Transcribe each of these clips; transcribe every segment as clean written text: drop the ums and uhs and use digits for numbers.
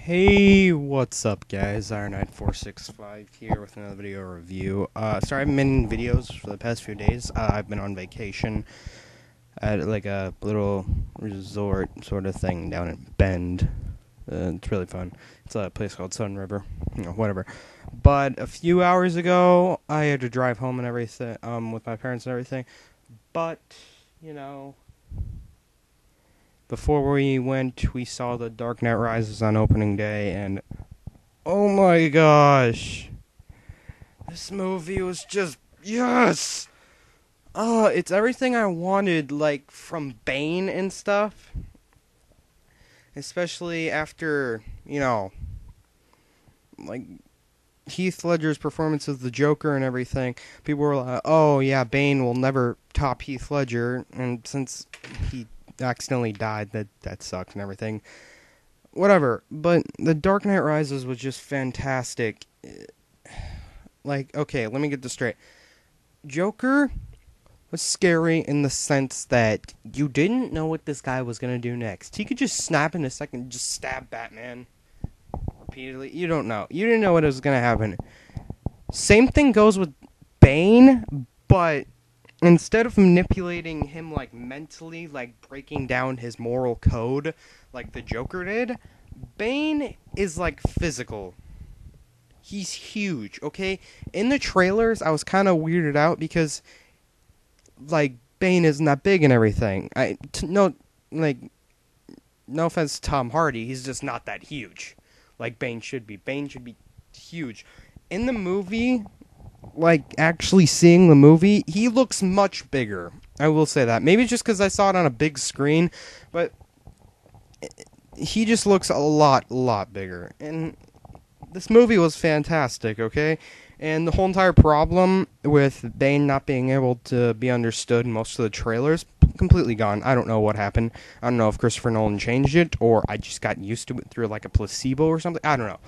Hey, what's up guys? Iron9465 here with another video review. Sorry I haven't been in videos for the past few days. I've been on vacation at like a little resort sort of thing down in Bend. It's really fun. It's a place called Sun River. Whatever. But a few hours ago, I had to drive home and everything, with my parents and everything. But, before we went, we saw The Dark Knight Rises on opening day, and oh my gosh, this movie was just, yes! It's everything I wanted, like, from Bane and stuff. Especially after, like, Heath Ledger's performance as the Joker and everything. People were like, oh yeah, Bane will never top Heath Ledger, and since he accidentally died, that sucked and everything. Whatever, but The Dark Knight Rises was just fantastic. Like, okay, let me get this straight. Joker was scary in the sense that you didn't know what this guy was gonna do next. He could just snap in a second and just stab Batman repeatedly. You don't know. You didn't know what was gonna happen. Same thing goes with Bane, but instead of manipulating him, like, mentally, like, breaking down his moral code, like the Joker did, Bane is, like, physical. He's huge, okay? In the trailers, I was kind of weirded out because, like, Bane isn't that big and everything. No offense to Tom Hardy, he's just not that huge. Like, Bane should be. Bane should be huge. In the movie, like, actually seeing the movie, he looks much bigger. I will say that. Maybe just because I saw it on a big screen, but he just looks a lot bigger. And this movie was fantastic, okay? And the whole entire problem with Bane not being able to be understood in most of the trailers, completely gone. I don't know what happened. I don't know if Christopher Nolan changed it, or I just got used to it through, like, a placebo or something. I don't know.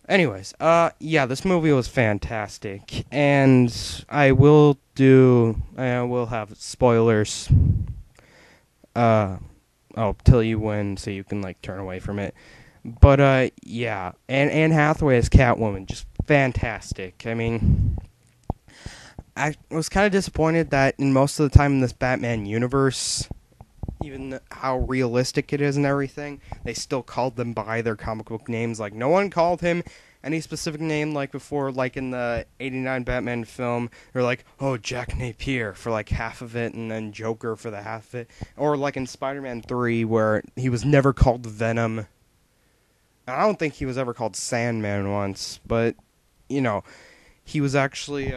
Anyways, yeah, this movie was fantastic, and I will have spoilers. I'll tell you when, so you can, like, turn away from it. But, yeah, and Anne Hathaway as Catwoman, just fantastic. I mean, I was kind of disappointed that in most of the time in this Batman universe, even how realistic it is and everything, they still called them by their comic book names. Like, no one called him any specific name like before, like in the 89 Batman film. They're like, oh, Jack Napier for like half of it, and then Joker for the half of it. Or like in Spider-Man 3, where he was never called Venom. I don't think he was ever called Sandman once, but, he was actually,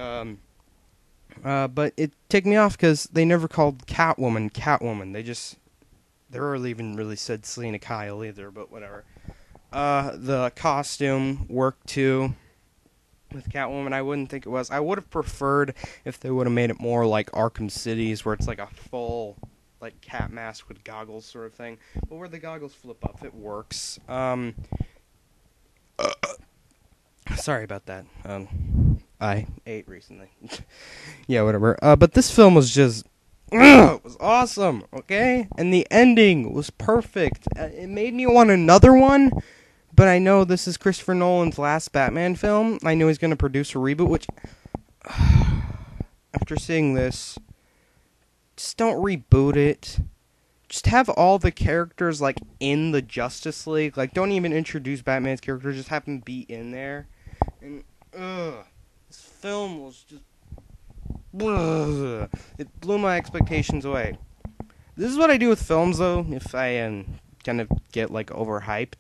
but it ticked me off because they never called Catwoman. They rarely even really said Selena Kyle either, but whatever. The costume worked too with Catwoman. I wouldn't think it was. I would have preferred if they would have made it more like Arkham City's, where it's like a full, like, cat mask with goggles sort of thing. But where the goggles flip up, it works. Sorry about that. I ate recently. Yeah, whatever. But this film was just, it was awesome, okay? And the ending was perfect. It made me want another one, but I know this is Christopher Nolan's last Batman film. I know he's going to produce a reboot, which, after seeing this, just don't reboot it. Just have all the characters, like, in the Justice League. Like, don't even introduce Batman's character, just have him be in there. And, this film was just, it blew my expectations away. This is what I do with films, though, if I kind of get, like, overhyped.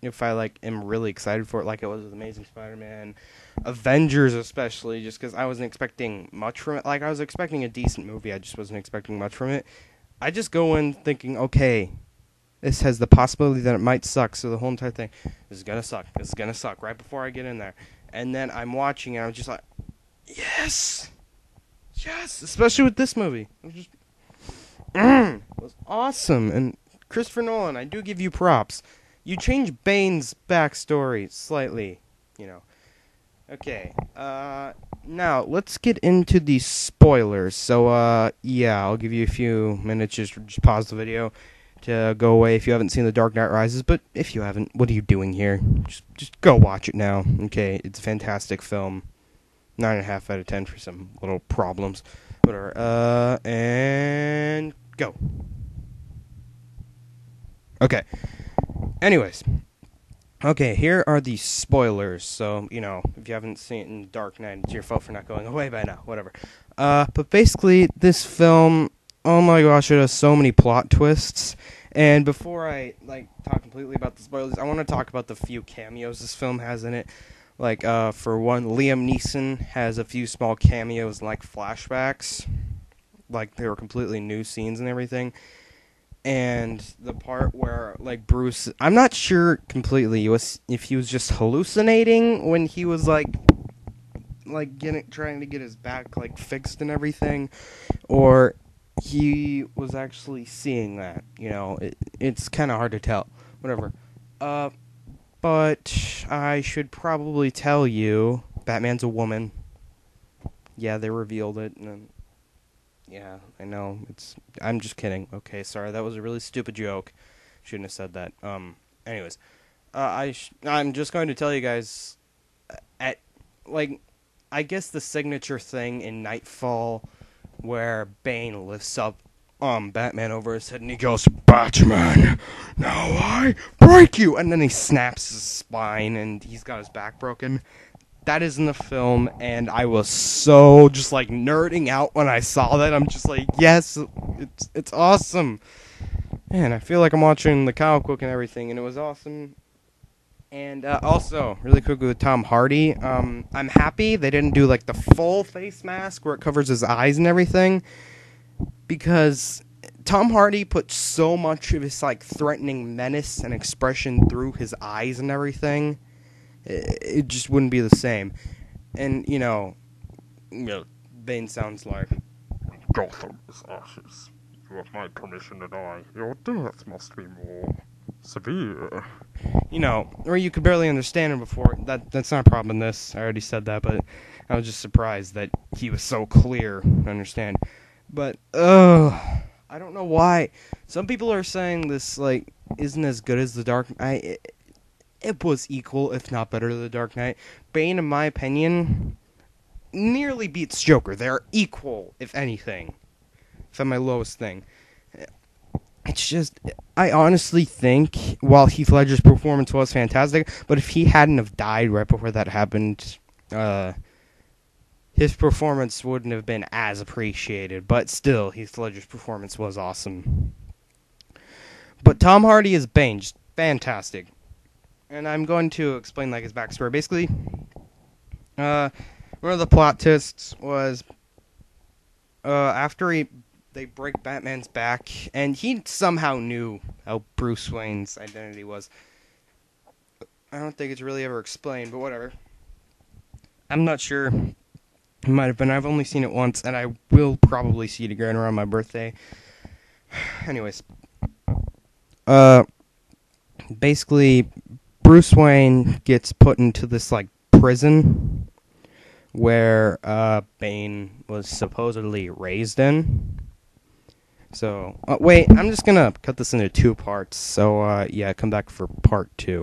If I, like, am really excited for it, like it was with Amazing Spider-Man, Avengers especially, just because I wasn't expecting much from it. Like, I was expecting a decent movie, I just wasn't expecting much from it. I just go in thinking, okay, this has the possibility that it might suck, so the whole entire thing, this is gonna suck, right before I get in there. And then I'm watching and I'm just like, yes, especially with this movie. It was awesome. And Christopher Nolan, I do give you props. You changed Bane's backstory slightly, Okay, now let's get into the spoilers. So, yeah, I'll give you a few minutes, just pause the video. to go away if you haven't seen The Dark Knight Rises. But if you haven't, what are you doing here? Just go watch it now. Okay, it's a fantastic film. 9.5 out of 10 for some little problems. Whatever. And go. Okay. Anyways. Okay, here are the spoilers. So, if you haven't seen it in Dark Knight, it's your fault for not going away by now. Whatever. But basically, this film, oh my gosh, it has so many plot twists. And before I, talk completely about the spoilers, I want to talk about the few cameos this film has in it. For one, Liam Neeson has a few small cameos, flashbacks. They were completely new scenes and everything. And the part where, Bruce... I'm not sure completely if he was just hallucinating when he was, trying to get his back, fixed and everything. Or he was actually seeing that, It's kind of hard to tell. Whatever. But I should probably tell you, Batman's a woman. Yeah, they revealed it, and yeah, I know. I'm just kidding. Okay, sorry, that was a really stupid joke. Shouldn't have said that. Anyways, I'm just going to tell you guys, I guess the signature thing in Nightfall, where Bane lifts up Batman over his head and he goes, "Batman, now I break you!" And then he snaps his spine and he's got his back broken. That is in the film, and I was so just nerding out when I saw that. I'm just yes, it's awesome. Man, I feel like I'm watching the comic book and everything, and it was awesome. And also, really quickly with Tom Hardy, I'm happy they didn't do the full face mask where it covers his eyes and everything, because Tom Hardy put so much of his threatening menace and expression through his eyes and everything. It just wouldn't be the same. And, Bane sounds like, "Gotham is ashes. You have my permission to die. Your death must be more severe." Or you could barely understand him before. That's not a problem in this. I already said that, but I was just surprised that he was so clear to understand. But, I don't know why. Some people are saying this, isn't as good as The Dark Knight. It was equal, if not better, to The Dark Knight. Bane, in my opinion, nearly beats Joker. They're equal, if anything. If I'm my lowest thing. It's just, I honestly think, while Heath Ledger's performance was fantastic, but if he hadn't have died right before that happened, his performance wouldn't have been as appreciated. But still, Heath Ledger's performance was awesome. But Tom Hardy is Bane, just fantastic. And I'm going to explain his backstory. Basically, one of the plot twists was after they break Batman's back, and he somehow knew how Bruce Wayne's identity was. I don't think it's really ever explained, but whatever. I'm not sure. It might have been. I've only seen it once, and I will probably see it again around my birthday. Anyways, basically, Bruce Wayne gets put into this, prison where, Bane was supposedly raised in. So, wait, I'm just gonna cut this into 2 parts, so, yeah, come back for part 2.